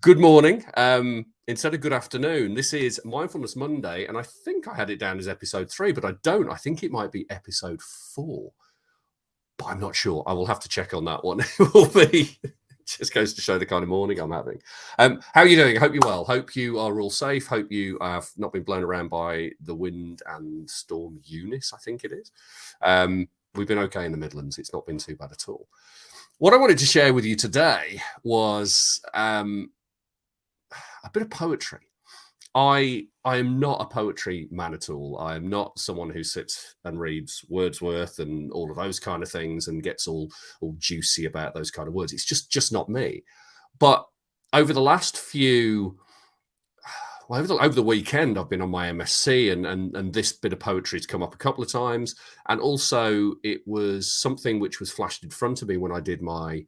Good morning. Instead of good afternoon, this is Mindfulness Monday, and I think I had it down as episode 3, but I don't. I think it might be episode 4, but I'm not sure. I will have to check on that one. It will be. Just goes to show the kind of morning I'm having. How are you doing? I hope you're well. Hope you are all safe. Hope you have not been blown around by the wind and storm Eunice, I think it is. We've been okay in the Midlands. It's not been too bad at all. What I wanted to share with you today was a bit of poetry. I am not a poetry man at all. I am not someone who sits and reads Wordsworth and all of those kind of things and gets all juicy about those kind of words. It's just not me. But over the last few, over the weekend, I've been on my MSc and this bit of poetry has come up a couple of times. And also it was something which was flashed in front of me when I did my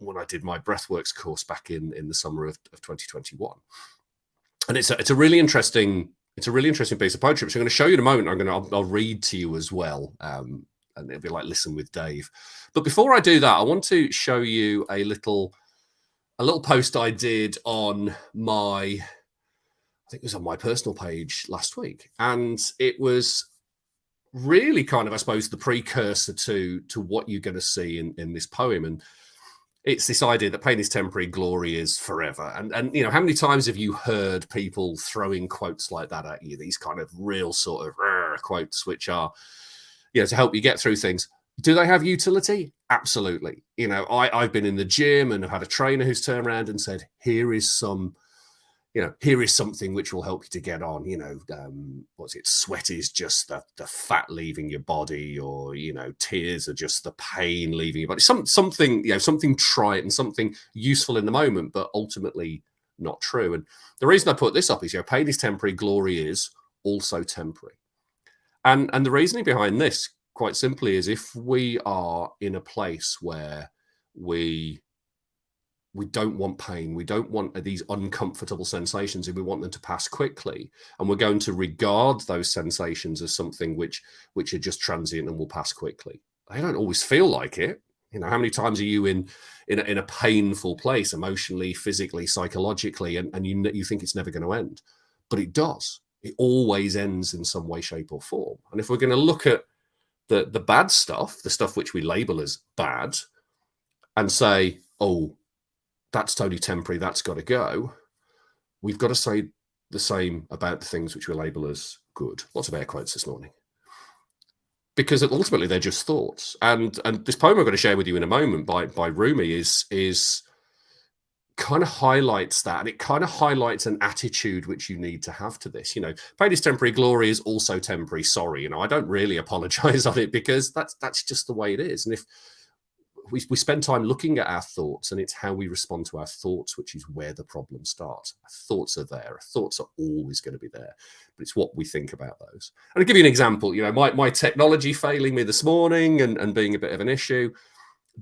breathworks course back in the summer of 2021. And it's a really interesting piece of poetry, which I'm going to show you in a moment. I'll read to you as well, and it'll be like Listen with Dave. But before I do that, I want to show you a little post I did on I think it was on my personal page last week, and it was really kind of, I suppose, the precursor to what you're going to see in this poem. And it's this idea that pain is temporary, glory is forever. And you know, how many times have you heard people throwing quotes like that at you? These kind of real sort of quotes, which are, you know, to help you get through things. Do they have utility? Absolutely. You know, I've been in the gym and I've had a trainer who's turned around and said, here is something which will help you to get on. You know, sweat is just the fat leaving your body, or, you know, tears are just the pain leaving your body. Something, you know, something trite and something useful in the moment, but ultimately not true. And the reason I put this up is, you know, pain is temporary, glory is also temporary. And the reasoning behind this, quite simply, is if we are in a place where we don't want pain, we don't want these uncomfortable sensations, and we want them to pass quickly, and we're going to regard those sensations as something which are just transient and will pass quickly. They don't always feel like it. You know, how many times are you in a painful place, emotionally, physically, psychologically, and you think it's never going to end, but it does. It always ends in some way, shape, or form. And if we're going to look at the bad stuff, the stuff which we label as bad, and say, oh, that's totally temporary, that's got to go, we've got to say the same about the things which we label as good. Lots of air quotes this morning. Because ultimately they're just thoughts. And this poem I'm going to share with you in a moment by Rumi is kind of highlights that, and it kind of highlights an attitude which you need to have to this. You know, pain is temporary, glory is also temporary. Sorry, you know, I don't really apologize on it, because that's just the way it is. And if we spend time looking at our thoughts, and it's how we respond to our thoughts, which is where the problem starts. Our thoughts are there. Our thoughts are always going to be there, but it's what we think about those. And I'll give you an example. You know, my technology failing me this morning and being a bit of an issue.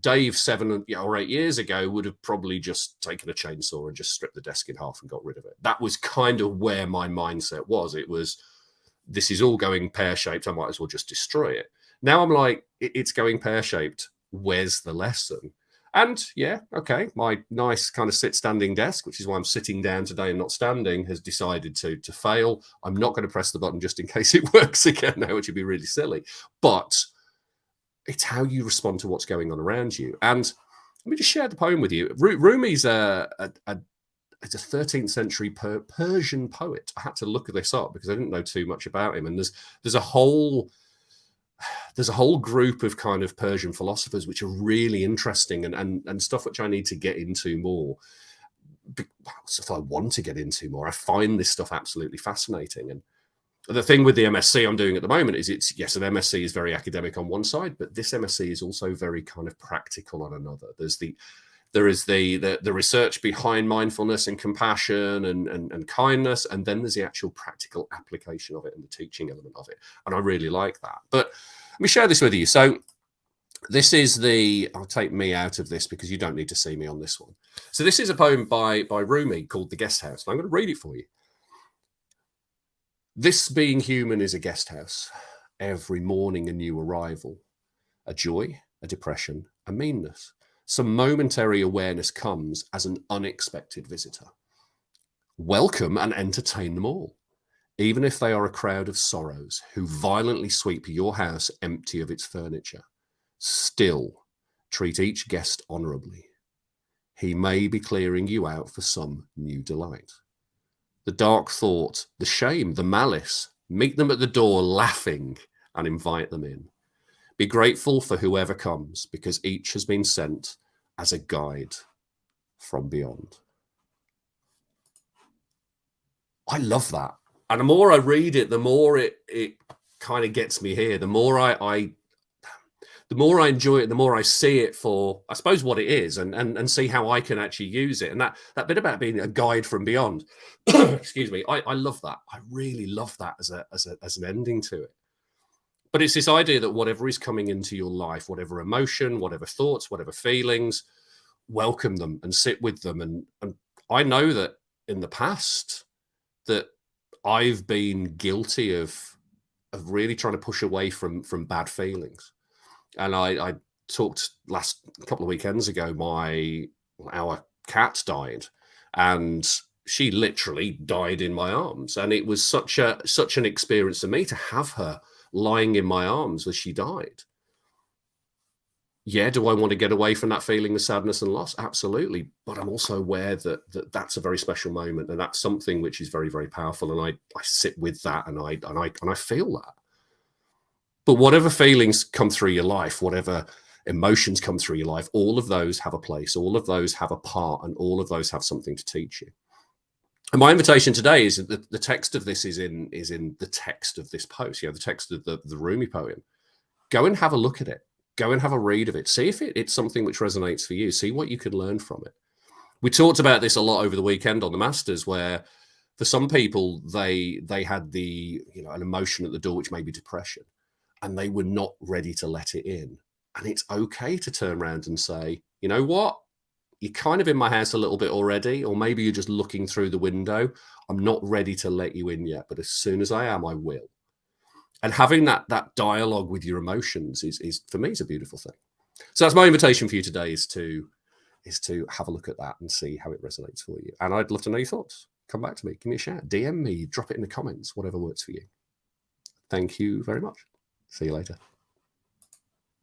Dave 7 or 8 years ago would have probably just taken a chainsaw and just stripped the desk in half and got rid of it. That was kind of where my mindset was. It was, this is all going pear-shaped, I might as well just destroy it. Now I'm like, it's going pear-shaped. Where's the lesson? And yeah, okay, my nice kind of standing desk, which is why I'm sitting down today and not standing, has decided to fail. I'm not going to press the button just in case it works again now, which would be really silly. But it's how you respond to what's going on around you. And let me just share the poem with you. Rumi's it's a 13th century Persian poet. I had to look this up because I didn't know too much about him. And there's a whole group of kind of Persian philosophers which are really interesting and stuff which I need to get into more. Stuff I want to get into more. I find this stuff absolutely fascinating. And the thing with the MSc I'm doing at the moment is, it's, yes, an MSc is very academic on one side, but this MSc is also very kind of practical on another. There is the research behind mindfulness and compassion and kindness, and then there's the actual practical application of it and the teaching element of it. And I really like that. But let me share this with you. So this is I'll take me out of this because you don't need to see me on this one. So this is a poem by Rumi called The Guest House. And I'm going to read it for you. This being human is a guest house. Every morning a new arrival. A joy, a depression, a meanness. Some momentary awareness comes as an unexpected visitor. Welcome and entertain them all, even if they are a crowd of sorrows who violently sweep your house empty of its furniture. Still, treat each guest honorably. He may be clearing you out for some new delight. The dark thought, the shame, the malice, meet them at the door laughing and invite them in. Be grateful for whoever comes, because each has been sent as a guide from beyond. I love that. And the more I read it, the more it kind of gets me here. The more I enjoy it, the more I see it for, I suppose, what it is, and see how I can actually use it. And that bit about being a guide from beyond, excuse me, I love that. I really love that as an ending to it. But it's this idea that whatever is coming into your life, whatever emotion, whatever thoughts, whatever feelings, welcome them and sit with them. And I know that in the past that I've been guilty of really trying to push away from bad feelings. And I talked last couple of weekends ago, our cat died, and she literally died in my arms. And it was such an experience for me to have her lying in my arms as she died. Yeah, do I want to get away from that feeling of sadness and loss? Absolutely. But I'm also aware that that's a very special moment, and that's something which is very, very powerful. And I sit with that, and I feel that. But whatever feelings come through your life, whatever emotions come through your life, all of those have a place, all of those have a part, and all of those have something to teach you. And my invitation today is that the text of this is in the text of this post, the text of the Rumi poem. Go and have a look at it. Go and have a read of it. See if it's something which resonates for you. See what you can learn from it. We talked about this a lot over the weekend on the Masters, where for some people, they had an emotion at the door, which may be depression, and they were not ready to let it in. And it's okay to turn around and say, you know what? You're kind of in my house a little bit already, or maybe you're just looking through the window. I'm not ready to let you in yet, but as soon as I am, I will. And having that dialogue with your emotions is for me, is a beautiful thing. So that's my invitation for you today, is to have a look at that and see how it resonates for you. And I'd love to know your thoughts. Come back to me, give me a shout, DM me, drop it in the comments, whatever works for you. Thank you very much. See you later.